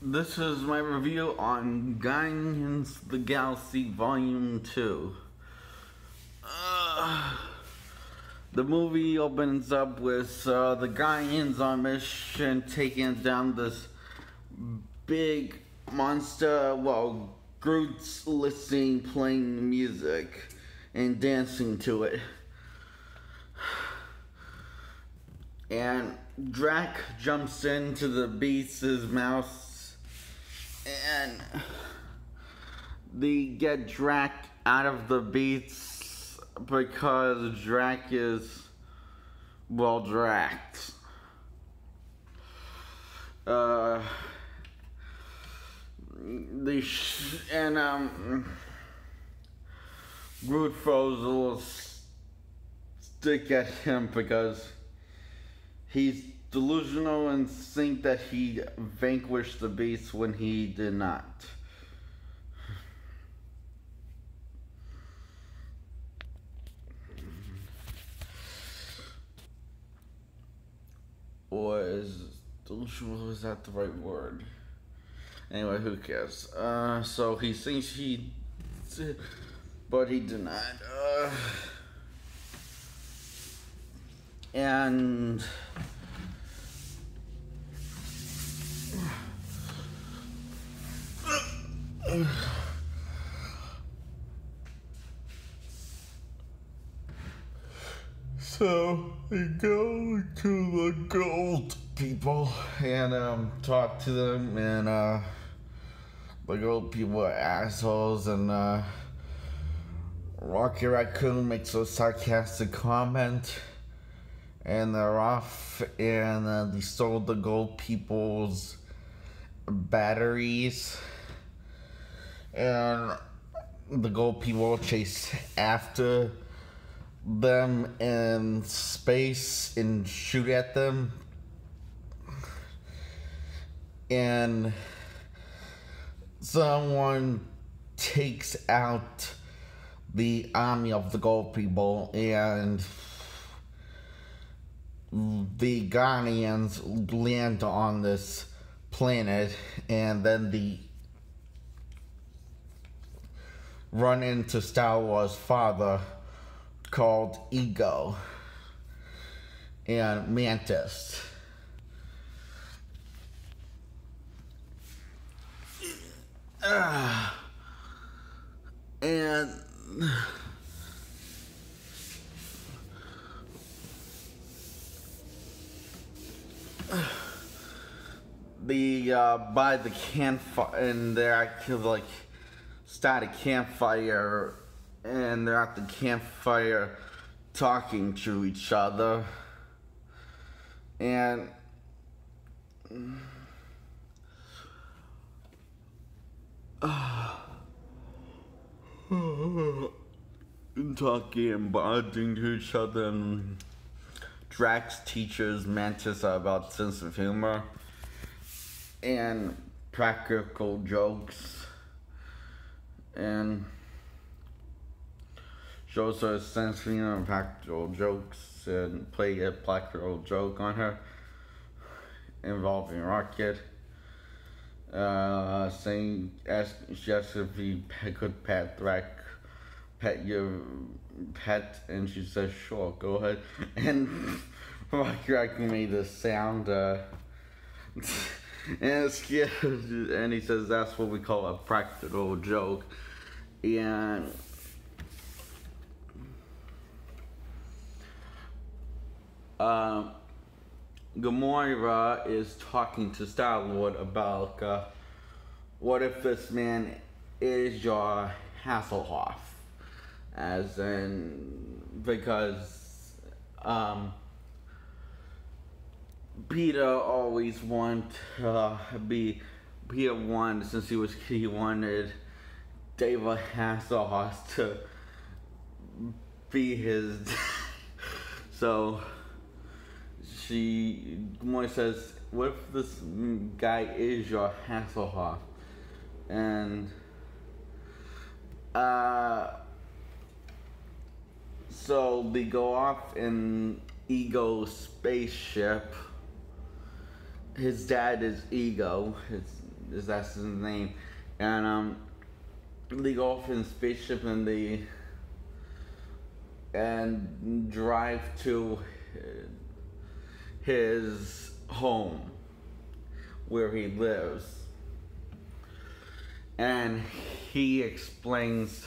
This is my review on Guardians of the Galaxy Volume 2. The movie opens up with the Guardians on mission taking down this big monster while Groot's listening, playing music and dancing to it. And Drax jumps into the beast's mouth and they get Drax out of the beast because Drax is, well, Drax. Groot throws a little stick at him because he's delusional and think that he vanquished the beast when he did not. Delusional, is that the right word? Anyway, who cares? So he thinks he did, but he did not. And so they go to the gold people and talk to them, and the gold people are assholes, and Rocket Raccoon makes a sarcastic comment, and they're off, and they stole the gold people's batteries, and the gold people chase after them in space and shoot at them, and someone takes out the army of the gold people, and the Guardians land on this planet, and then they run into Star Wars' father called Ego and Mantis. And by the campfire, and they're actually like start a campfire, and they're at the campfire talking to each other, and talking and bonding to each other, and Drax teaches Mantis about sense of humor and practical jokes, and shows her sense of humor and practical jokes, and play a practical joke on her involving Rocket. Saying, she asked if he could pet your pet, and she says, sure, go ahead. And Rocket made this sound, and it's scared, and he says that's what we call a practical joke. And Gamora is talking to Star-Lord about what if this man is your Hasselhoff, as in, because Peter always wanted Peter wanted, since he wanted David Hasselhoff to be his so Gamora says, what if this guy is your Hasselhoff? And so they go off in Ego's spaceship. His dad is Ego. that's his name, and they go off in a spaceship and they drive to his home where he lives, and he explains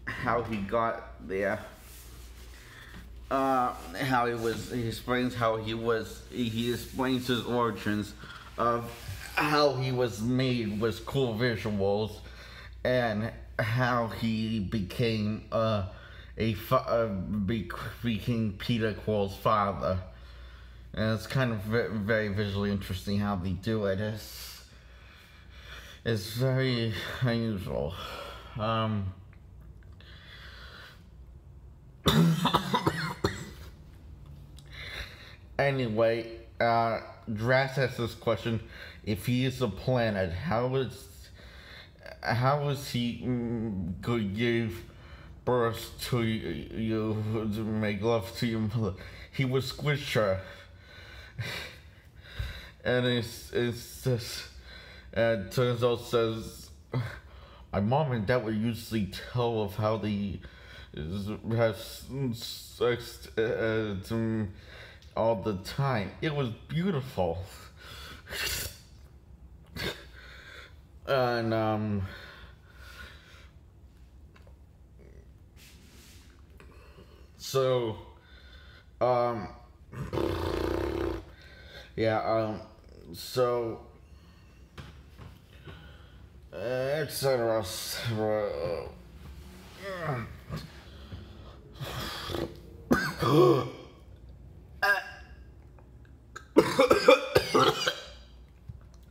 how he got there. He explains his origins of how he was made with cool visuals, and how he became became Peter Quill's father. And it's kind of very visually interesting how they do it. It's very unusual. Anyway, Drax asks this question: if he is a planet, how is he could give birth to you, to make love to your mother? He would squish her, and it's just, and turns out says, my mom and dad would usually tell of how they have sex all the time. It was beautiful. And so yeah, so etc.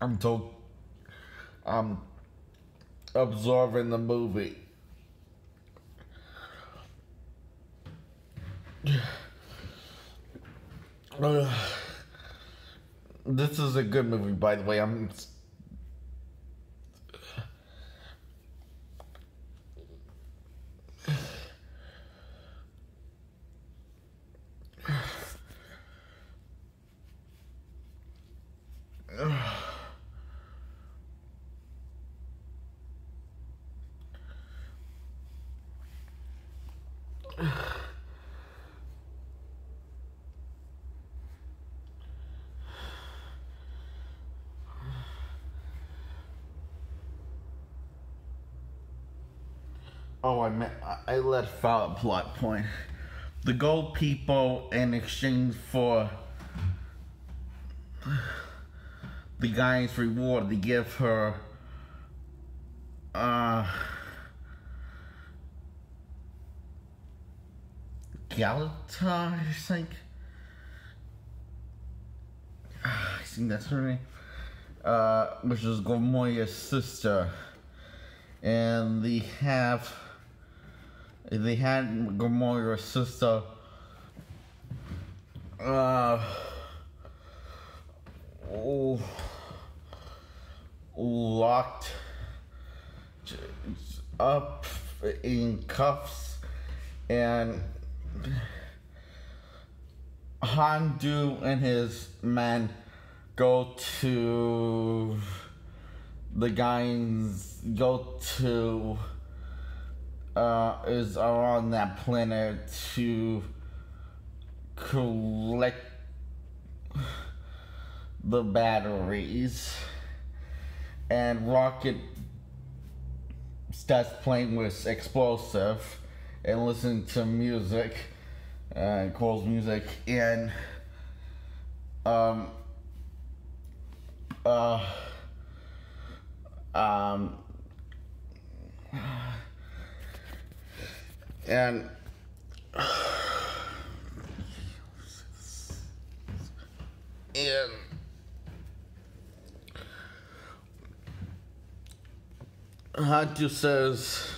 I'm told absorbing the movie. This is a good movie, by the way. Oh, I let out a plot point. The gold people, in exchange for the guy's reward, they give her Galata, I think that's her name, which is Gamora's sister, and they had Gamora's sister locked up in cuffs, and Handu and his men go to is on that planet to collect the batteries, and Rocket starts playing with explosive and listening to music, Cole's music, and and Hantu says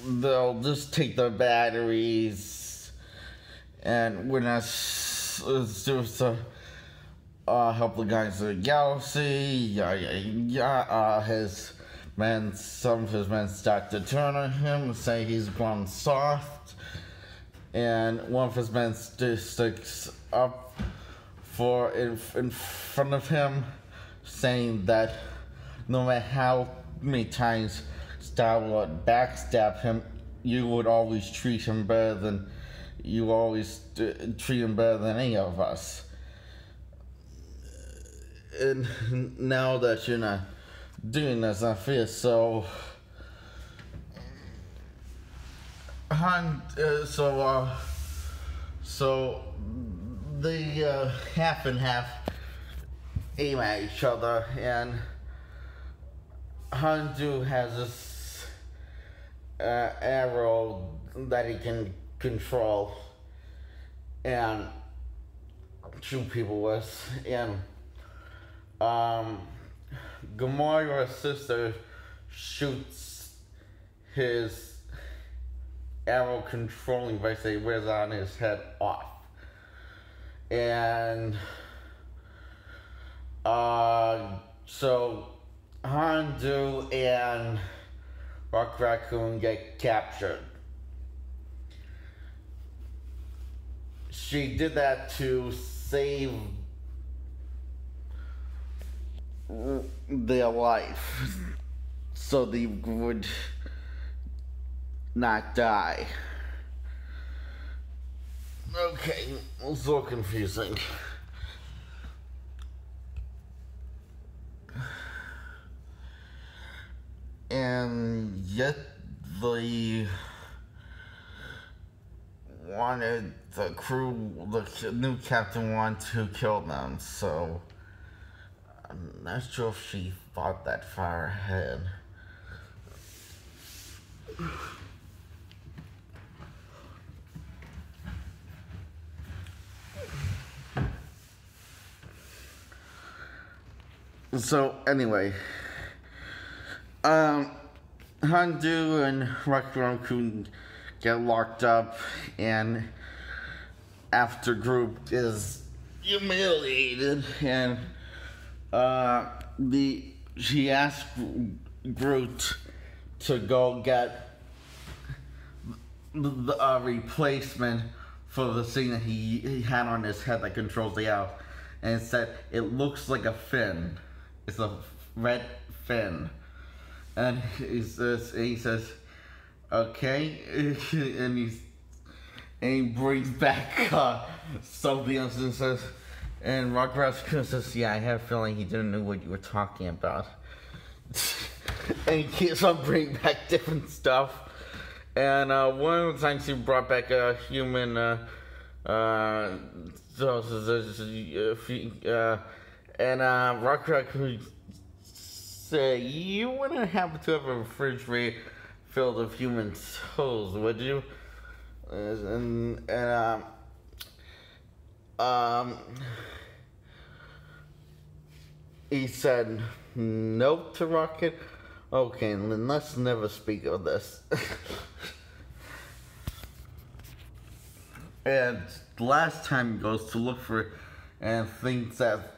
they'll just take the batteries, and we're not supposed to help the guys in the galaxy. Some of his men start to turn on him and say he's gone soft, and one of his men sticks up in front of him, saying that no matter how many times Star would backstab him, you would always treat him better than treat him better than any of us. And now that you're not doing this, I feel so. So they half and half aim at each other, and Handu has this arrow that he can control and shoot people with, and Gamora's sister shoots his arrow controlling device that he wears on his head off. And so Handu and Rock Raccoon get captured. She did that to save their life so they would not die. Okay, it's so confusing. And yet they wanted the crew, the new captain wanted to kill them, so I'm not sure if she thought that far ahead. So anyway, Handu and Rock Raccoon get locked up, and after group is humiliated, and she asked Groot to go get the replacement for the thing that he had on his head that controls the owl, and it said it looks like a fin. It's a red fin. And he says, okay, and he brings back something else and says, and Rock Raccoon says, yeah, I have a feeling he didn't know what you were talking about. And he keeps on bringing back different stuff. And one of the times he brought back a human, and Rock Raccoon say, you wouldn't happen to have a refrigerator filled with human souls, would you? He said, nope to Rocket. Okay, then let's never speak of this. And last time he goes to look for it and thinks that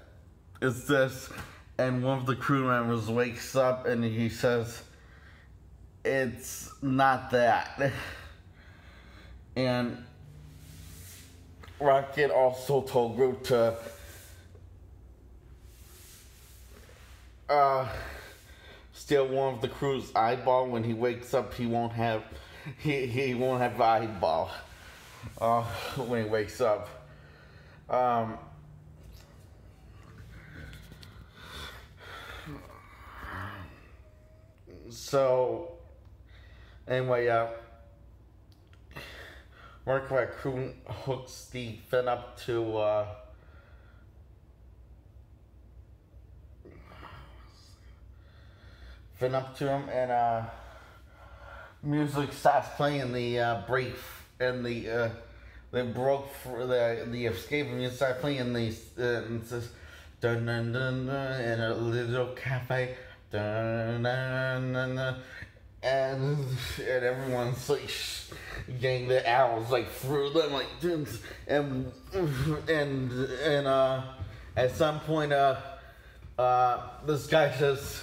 it's this, and one of the crew members wakes up and he says, it's not that. And Rocket also told Groot to steal one of the crew's eyeball. When he wakes up, he won't have the eyeball when he wakes up. So anyway, Rock Raccoon hooks the fin up to him, and music starts playing. The break and the broke for the escape music starts playing. And it says dun dun dun dun in a little cafe. Dun, dun, dun, dun. And everyone's like getting the arrows like through them, like, and at some point this guy says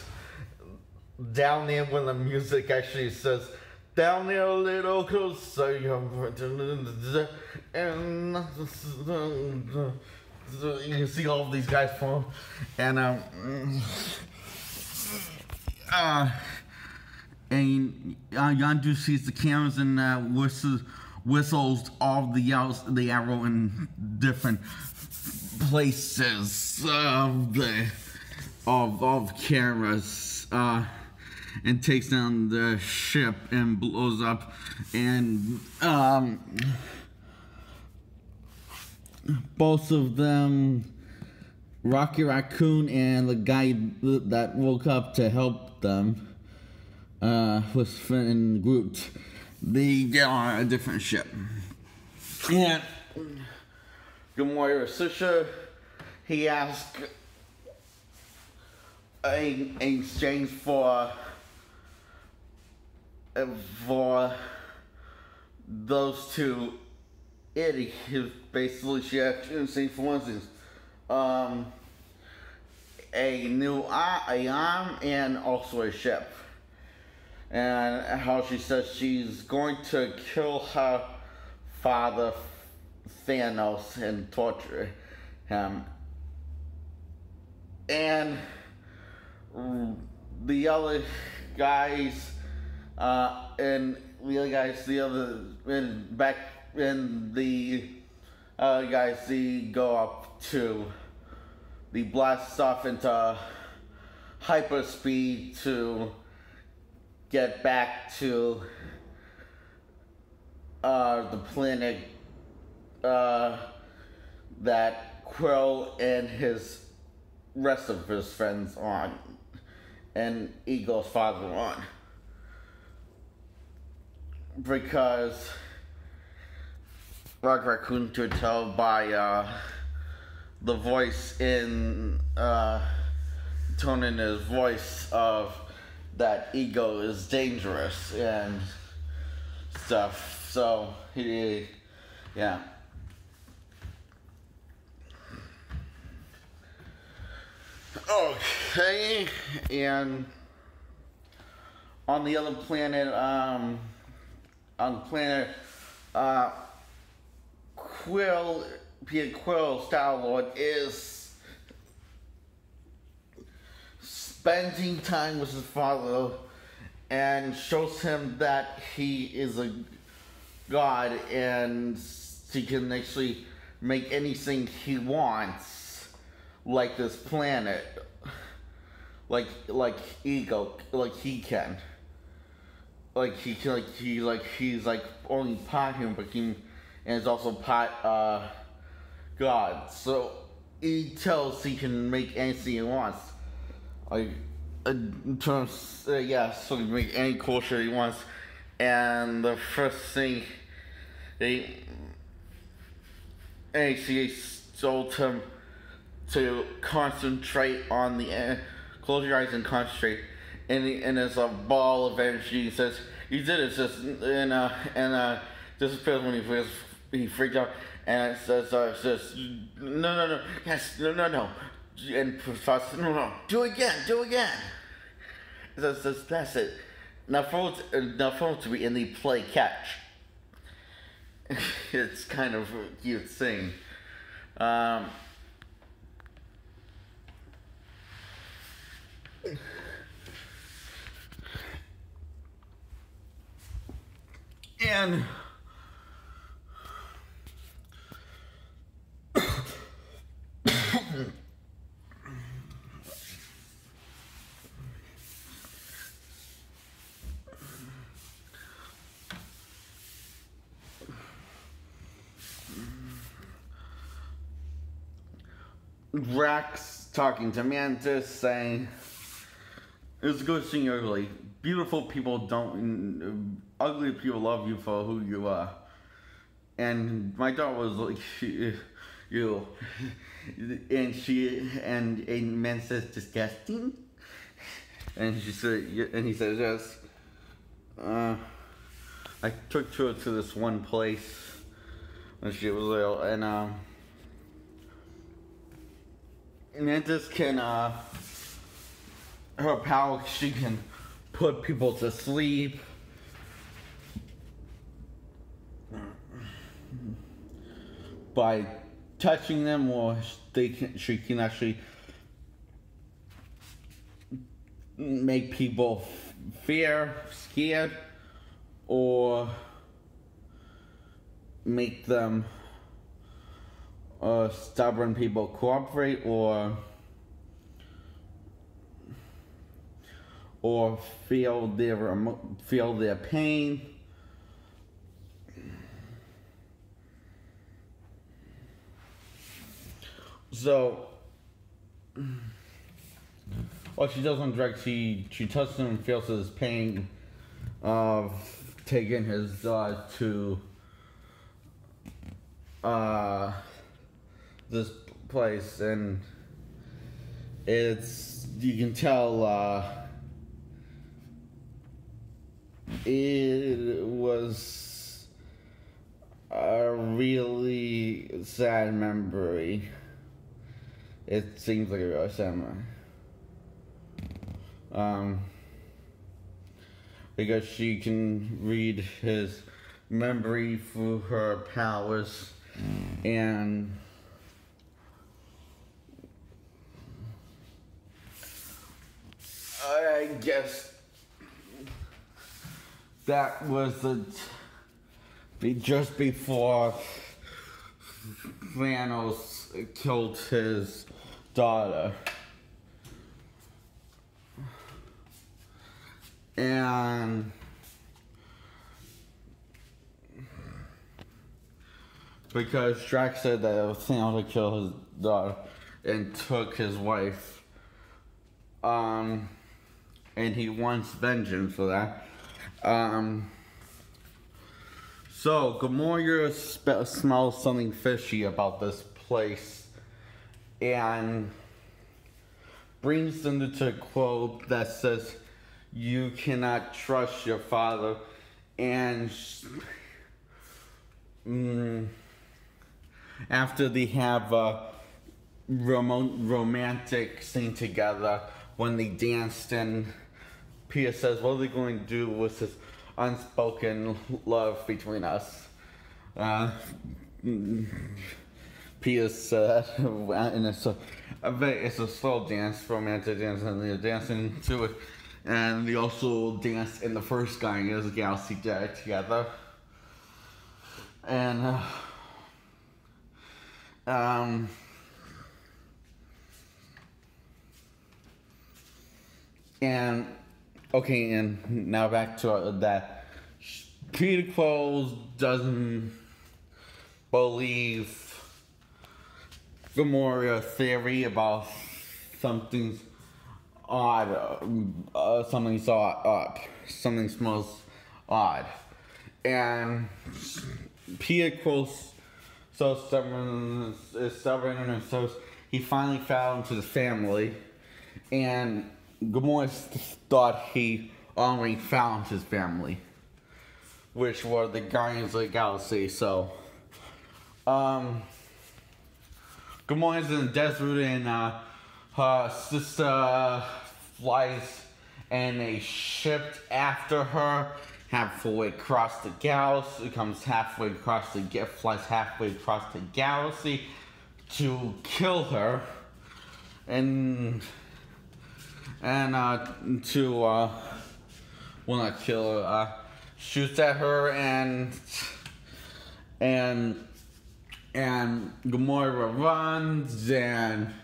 down there, when the music actually says down there a little closer, and So you can see all of these guys fall, and Yondu sees the cameras and whistles all the arrow in different places of cameras, and takes down the ship and blows up, and both of them, Rocky Raccoon and the guy that woke up to help them, with Finn and Groot, they get on a different ship. And Gamora Susha, he asked in exchange for those two idiots. Basically, she asked in exchange for one thing, a new arm and also a ship. And how she says she's going to kill her father, Thanos, and torture him. And the other guys, they go up to the blast off into hyperspeed to get back to the planet that Quill and his rest of his friends on, and Ego's father on, because Rock Raccoon could tell by the voice in tone in his voice of that Ego is dangerous and stuff. So yeah. Okay, and on the other planet, Peter Quill, Star-Lord, is spending time with his father and shows him that he is a god and he can actually make anything he wants, like this planet, like Ego, like he can, he's only part human, but he and is also part God. So he tells he can make anything he wants, in terms, so he can make any culture he wants. And the first thing she told him to concentrate on close your eyes and concentrate. And there's a ball of energy. He says, "You did it," just disappears when he freaked out. And it says, no, yes, no. And Professor, no, do it again. It says, that's it. Now for it to be in the play catch. It's kind of a cute thing. And Drax talking to Mantis, saying, "It's good seeing you ugly. Beautiful people don't, ugly people love you for who you are." And my daughter was like, you, and man says, "Disgusting." And he says, "Yes. I took her to this one place when she was little, and Mantis can, her power, she can put people to sleep. By touching them, or she can actually make people scared, or make them stubborn people cooperate, or feel their pain. So, what she does on Drake, she touches him and feels his pain of taking his dog to this place, and you can tell it was a really sad memory. It seems like a really sad memory. Because she can read his memory through her powers, and I guess that was just before Thanos killed his daughter. And because Drax said that Thanos had killed his daughter and took his wife, and he wants vengeance for that. So Gamora smells something fishy about this place, and brings them to a quote that says, "You cannot trust your father," and after they have a romantic scene together when they danced, and Peter says, "What are they going to do with this unspoken love between us?" Peter said, and it's a slow dance, romantic dance, and they're dancing to it. And they also danced in the first Guardians of the Galaxy together. And okay, and now back to that. Peter Quill doesn't believe Gamora's theory about something's odd, something smells odd, and Peter Quill so stubborn, and so he finally fell into the family, and Gamora thought he already found his family, which were the Guardians of the Galaxy. So, Gamora's in the desert, and her sister flies in a ship after her, halfway across the galaxy, flies halfway across the galaxy to kill her, and to not kill her, shoots at her, and Gamora runs, and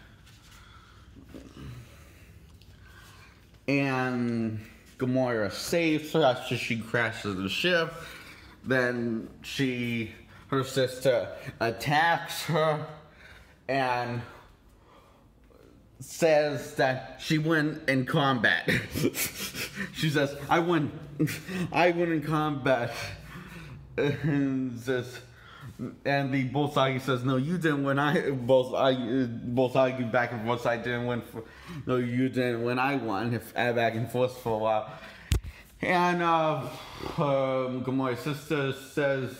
Gamora saves her after she crashes the ship. Then her sister attacks her and says that she won in combat. She says, I won in combat. And the Bullseye says, no, you didn't win. Both argue back and forth. I didn't win. No, you didn't win. I won. Back and forth for a while. And Gamora's sister says,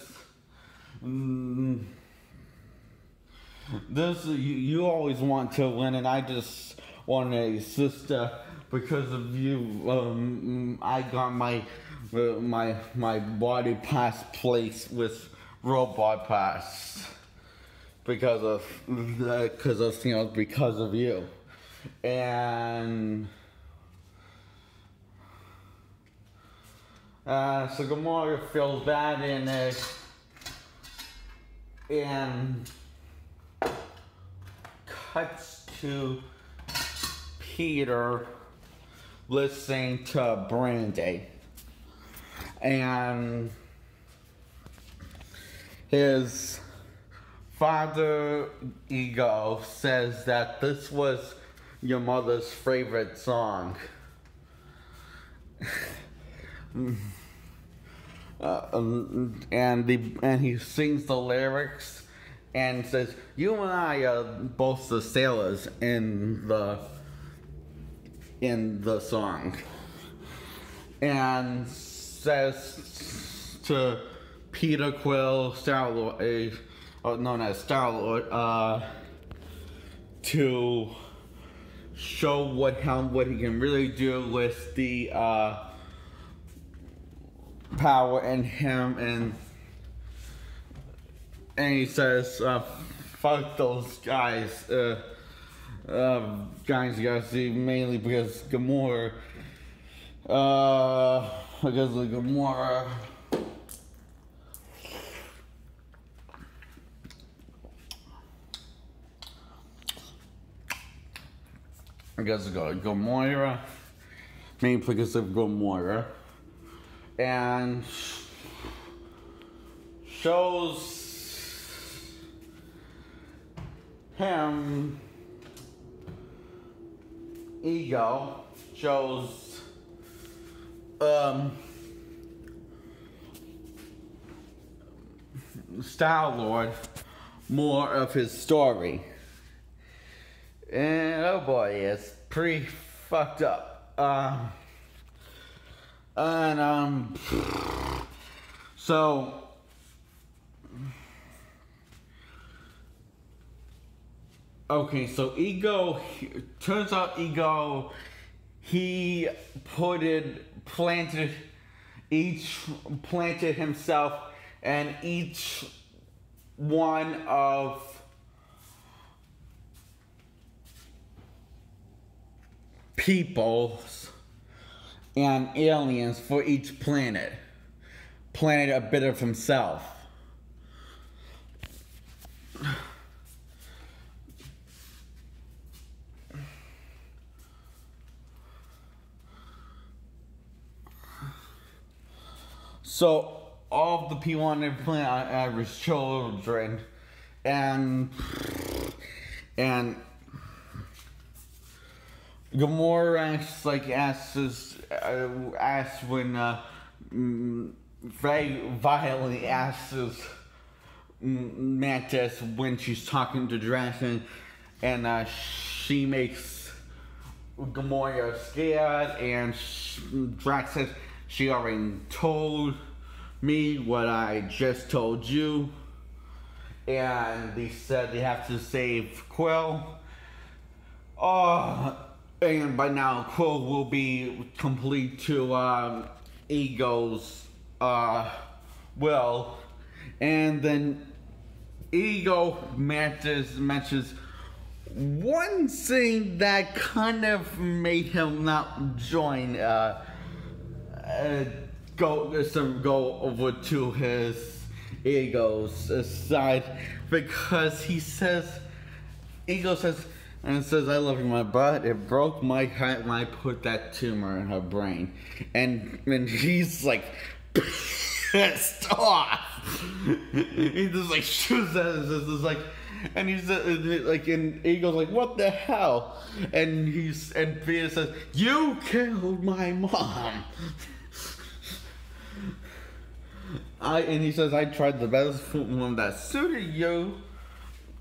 "This you always want to win, and I just want a sister because of you. I got my body pass placed with robot parts because of because of you. And so Gamora feels bad in it, and cuts to Peter listening to Brandy, and his father, Ego, says that this was your mother's favorite song. And he sings the lyrics and says, "You and I are both the sailors in the song," and says to Peter Quill, Star-Lord, known as Star-Lord, to show what he can really do with the power in him, and he says, "Fuck those guys, mainly because Gamora, because of Gamora." Because of Gamora, mainly because of Gamora, and shows him Ego, shows Star-Lord more of his story. And oh boy, it's pretty fucked up. So okay, so Ego, turns out Ego, he planted himself and each one of peoples and aliens for each planet. Planted a bit of himself. So all of the people on the planet are his children, and Gamora asks when very violently asks Mantis when she's talking to Drax, and she makes Gamora scared, and Drax says, "She already told me what I just told you," and they said they have to save Quill. And by now Quill will be complete to Ego's will, and then Ego mentions one thing that kind of made him not join go over to his Ego's side, because Ego says, "I love you, my butt. It broke my heart when I put that tumor in her brain," and he's like pissed off. He just like shoots at us. It's like, and he's like, and Ego's like, "What the hell?" And Peter says, "You killed my mom." And he says, "I tried the best one that suited you,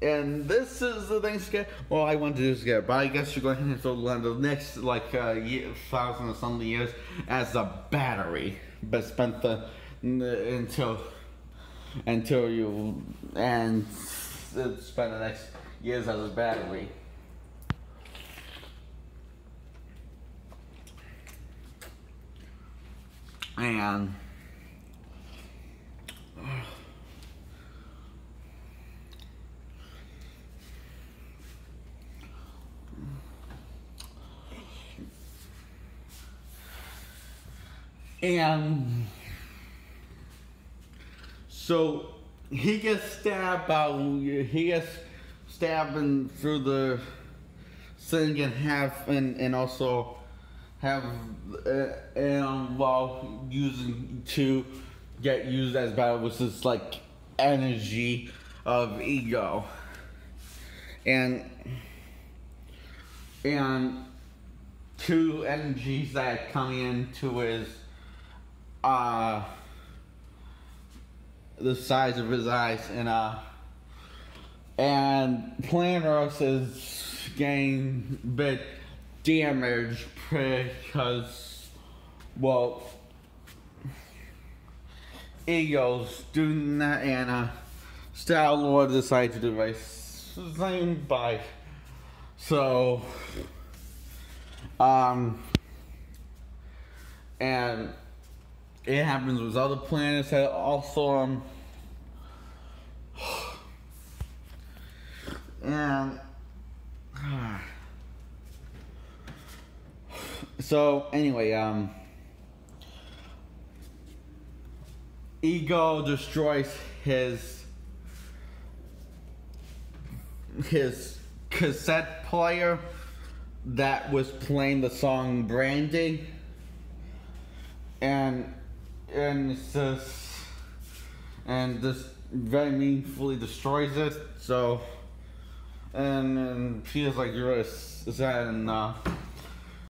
and this is the thing to get." Well, I want to do is get, but I guess you're going to have to learn the next 1,000 or something years as a battery, but spent until you spend the next years as a battery. And And so he gets stabbed out. He gets stabbed through the thing in half, and also have while using to get used as battle, which is like energy of ego, and two energies that come into his the size of his eyes, and Planos is getting a bit damaged because, well, Ego's doing that, and Star-Lord decides to device his name by. So, and it happens with other planets that also, and, so anyway, Ego destroys his cassette player that was playing the song Brandy, and this very meaningfully destroys it. So, and feels like you're sad, and